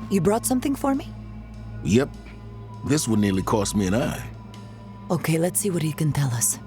You brought something for me? Yep. This would nearly cost me an eye. Okay, let's see what he can tell us.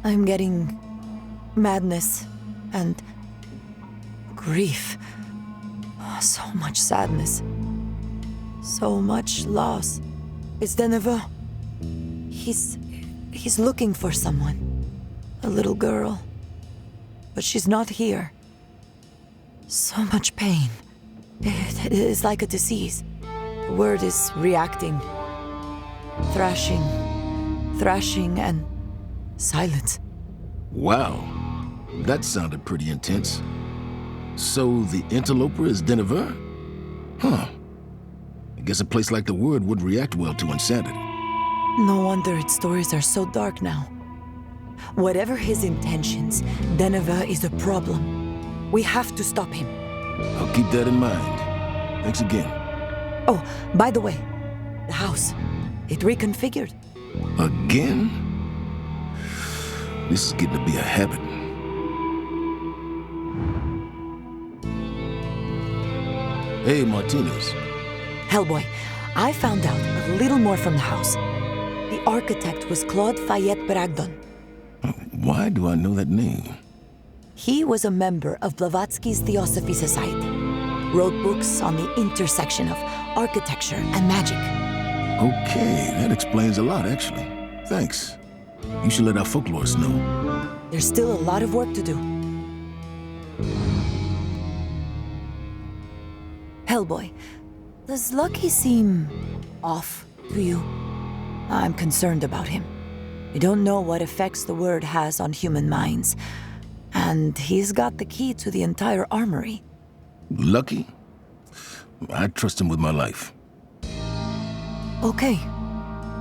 I'm getting madness and grief. So much sadness. So much loss. It's Deneveux. He's looking for someone. A little girl. But she's not here. So much pain. It is like a disease. The Wyrd is reacting. Thrashing and silence. Wow. That sounded pretty intense. So the interloper is Deneveux? Huh. I guess a place like the Wyrd would react well to insanity. No wonder its stories are so dark now. Whatever his intentions, Deneveux is a problem. We have to stop him. I'll keep that in mind. Thanks again. Oh, by the way, the house. It reconfigured. Again? This is getting to be a habit. Hey, Martinez. Hellboy, I found out a little more from the house. The architect was Claude Fayette Bragdon. Why do I know that name? He was a member of Blavatsky's Theosophy Society. Wrote books on the intersection of architecture and magic. Okay, that explains a lot, actually. Thanks. You should let our folklorists know. There's still a lot of work to do. Hellboy, does Lucky seem off to you? I'm concerned about him. I don't know what effects the Wyrd has on human minds. And he's got the key to the entire armory. Lucky? I trust him with my life. Okay,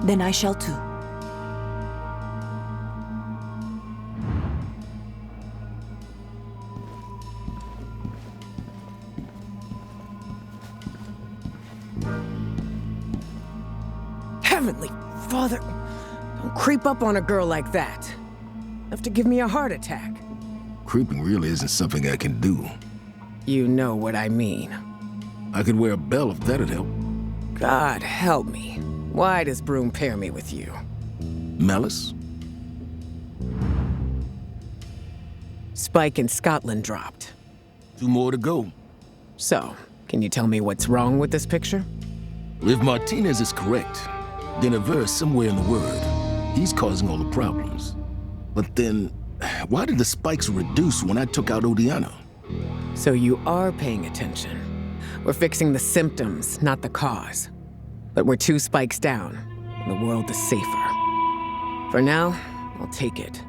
then I shall too. Heavenly Father, don't creep up on a girl like that. Enough to give me a heart attack. Creeping really isn't something I can do. You know what I mean. I could wear a bell if that'd help. God help me. Why does Broom pair me with you? Malice? Spike in Scotland dropped. 2 more to go. So, can you tell me what's wrong with this picture? If Martinez is correct, Deneveux is somewhere in the Wyrd. He's causing all the problems. But then, why did the spikes reduce when I took out Odiana? So you are paying attention. We're fixing the symptoms, not the cause. But we're 2 spikes down, and the world is safer. For now, I'll take it.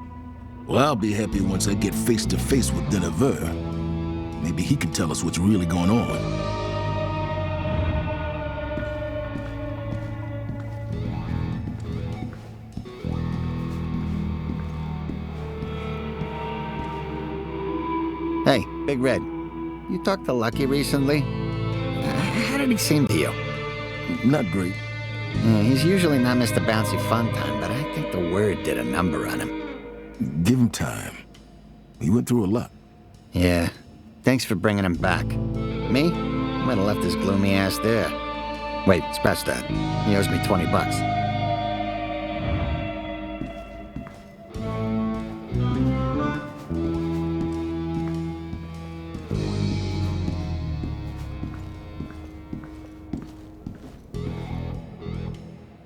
Well, I'll be happy once I get face to face with Deneveux. Maybe he can tell us what's really going on. Hey, Big Red. You talked to Lucky recently? How did he seem to you? Not great. He's usually not Mr. Bouncy Fun Time, but I think the Wyrd did a number on him. Give him time. He went through a lot. Yeah. Thanks for bringing him back. Me? I might have left his gloomy ass there. Wait, scratch that. He owes me $20.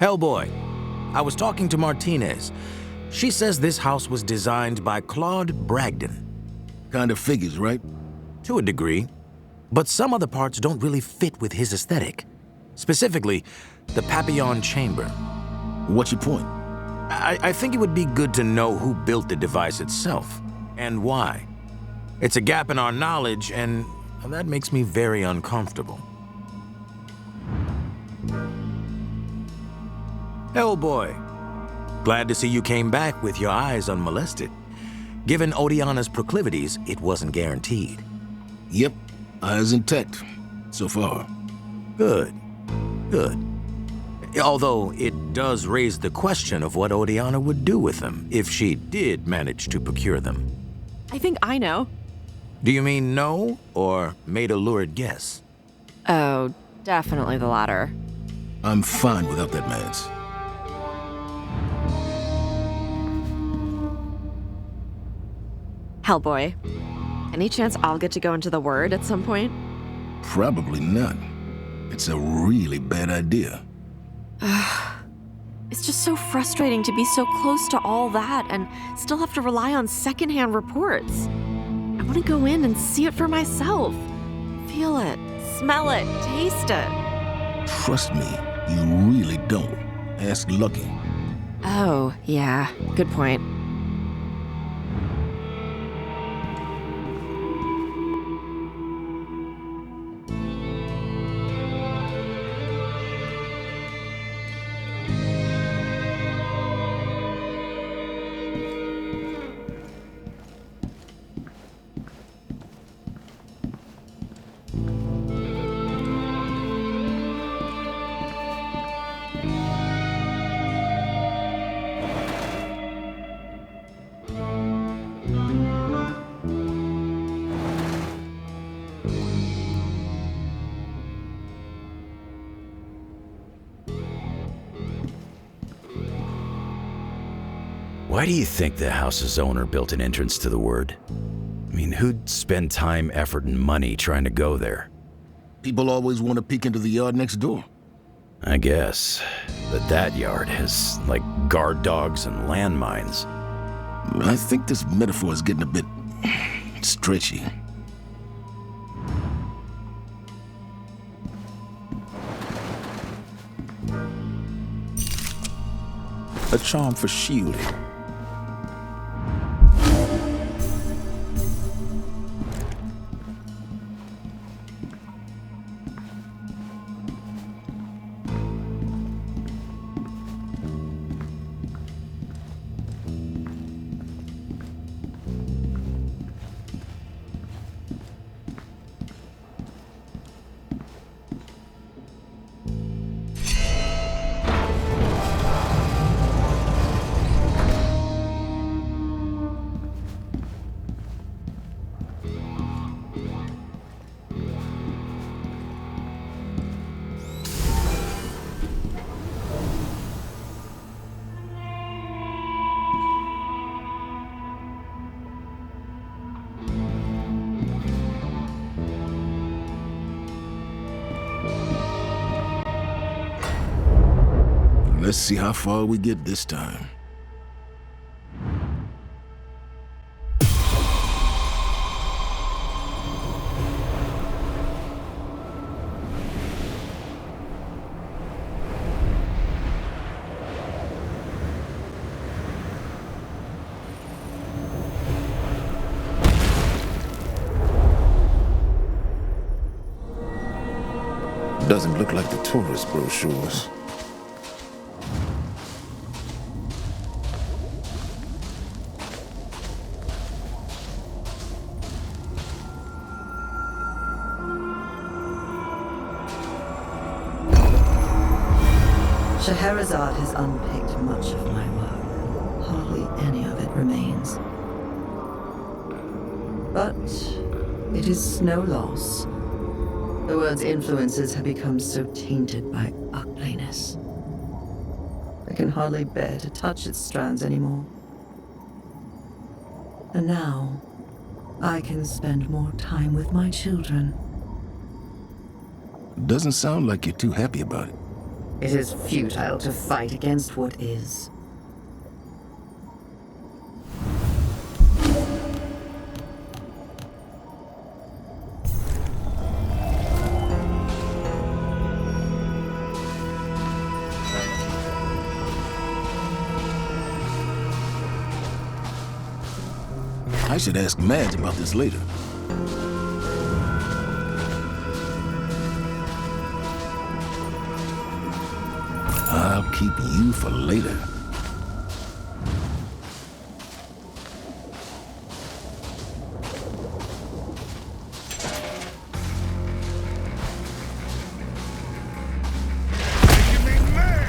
Hellboy, I was talking to Martinez. She says this house was designed by Claude Bragdon. Kind of figures, right? To a degree. But some other parts don't really fit with his aesthetic. Specifically, the Papillon Chamber. What's your point? I think it would be good to know who built the device itself, and why. It's a gap in our knowledge, and that makes me very uncomfortable. Hellboy, glad to see you came back with your eyes unmolested. Given Odiana's proclivities, it wasn't guaranteed. Yep, eyes intact, so far. Good, good. Although it does raise the question of what Oriana would do with them if she did manage to procure them. I think I know. Do you mean no, or made a lurid guess? Oh, definitely the latter. I'm fine without that man's. Hellboy. Any chance I'll get to go into the Wyrd at some point? Probably not. It's a really bad idea. It's just so frustrating to be so close to all that and still have to rely on secondhand reports. I want to go in and see it for myself. Feel it, smell it, taste it. Trust me, you really don't. Ask Lucky. Oh, yeah, good point. Why do you think the house's owner built an entrance to the Wyrd? I mean, who'd spend time, effort, and money trying to go there? People always want to peek into the yard next door. I guess. But that yard has, like, guard dogs and landmines. I think this metaphor is getting a bit stretchy. A charm for shielding. Let's see how far we get this time. Doesn't look like the tourist brochures. Scheherazade has unpicked much of my work. Hardly any of it remains. But it is no loss. The word's influences have become so tainted by ugliness. I can hardly bear to touch its strands anymore. And now, I can spend more time with my children. Doesn't sound like you're too happy about it. It is futile to fight against what is. I should ask Mads about this later. I'll keep you for later. Making me mad!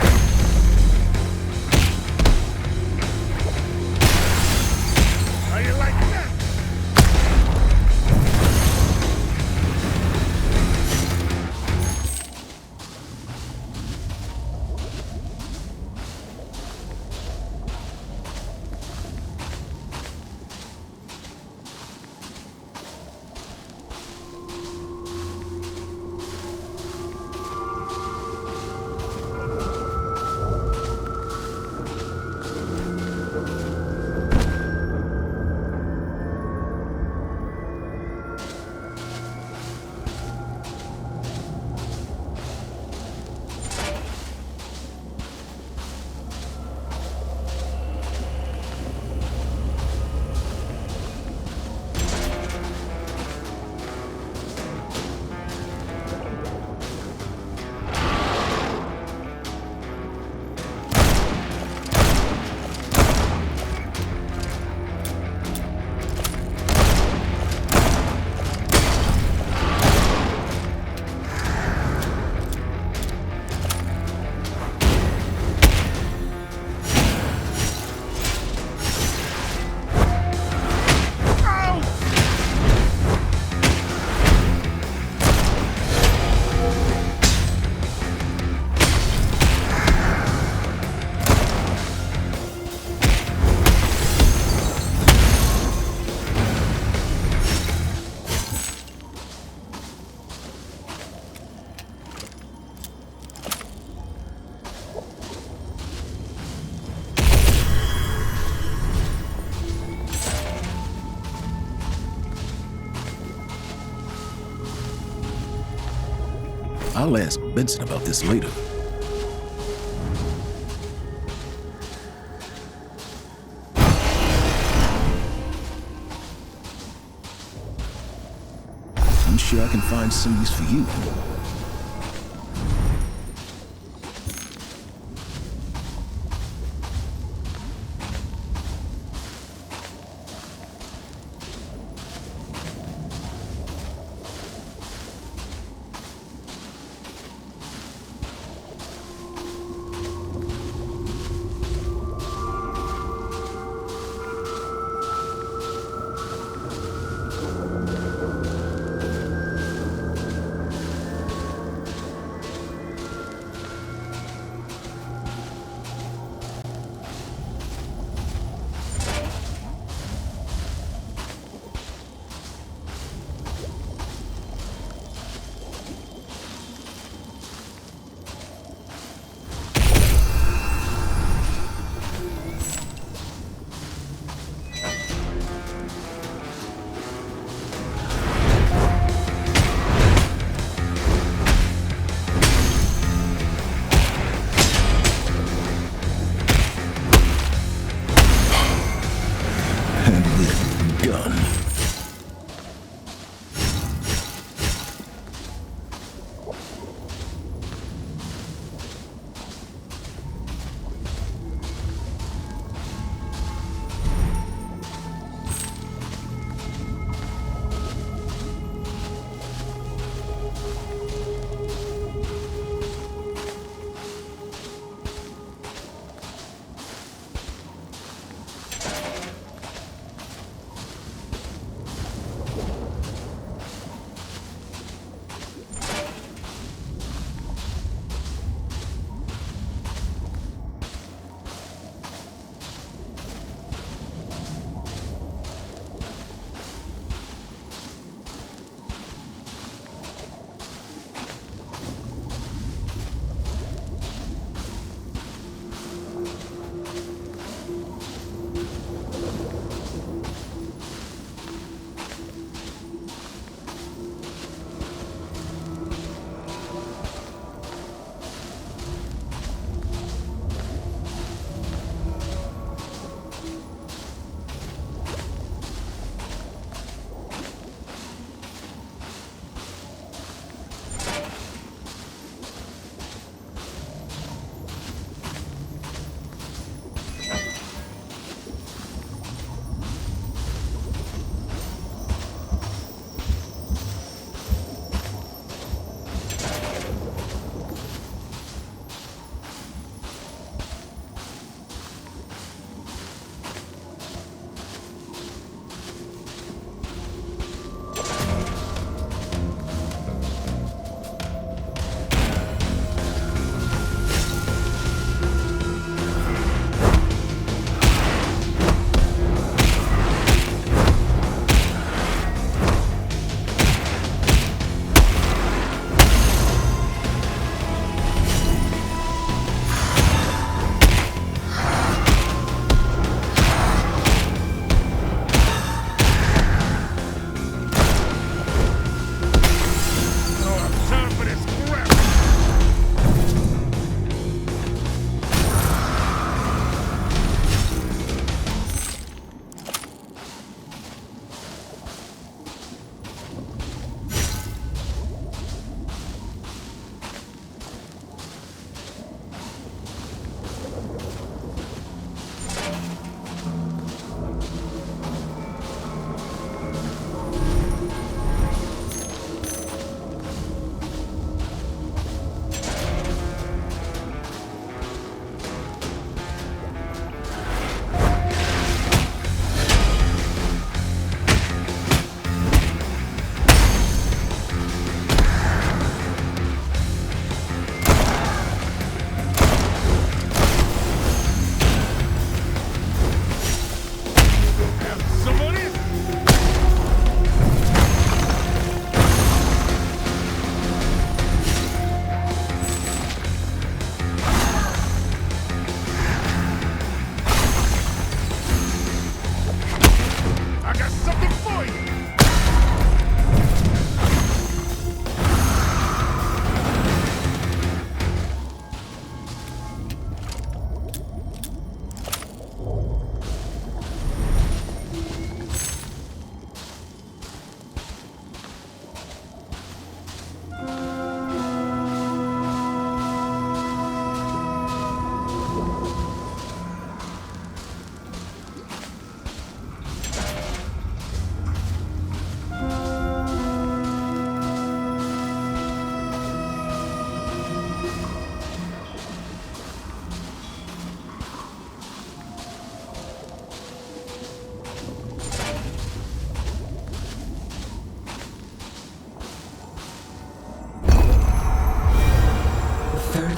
I'll ask Benson about this later. I'm sure I can find some use for you.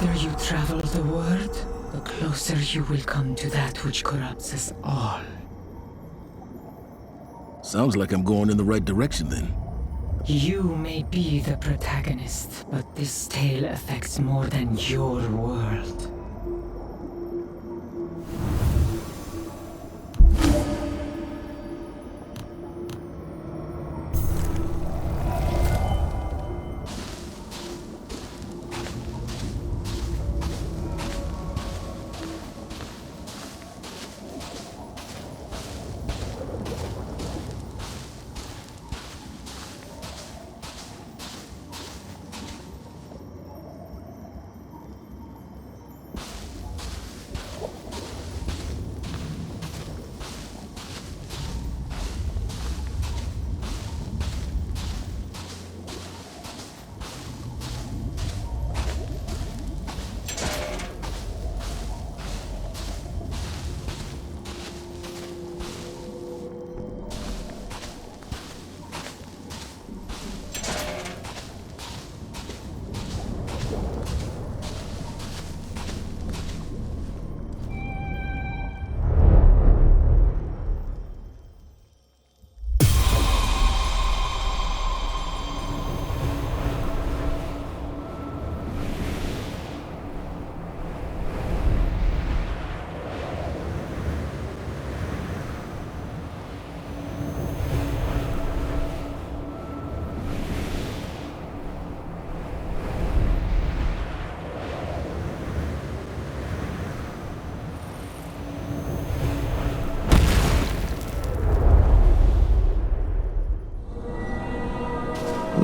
further you travel the Wyrd, the closer you will come to that which corrupts us all. Sounds like I'm going in the right direction then. You may be the protagonist, but this tale affects more than your world.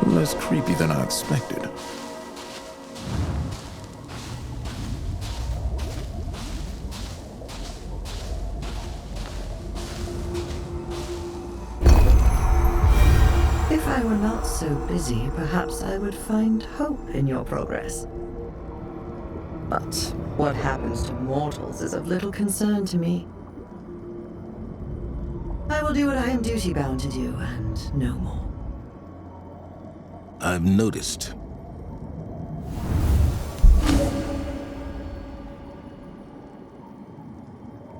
Less creepy than I expected. If I were not so busy, perhaps I would find hope in your progress. But what happens to mortals is of little concern to me. I will do what I am duty-bound to do, and no more. I've noticed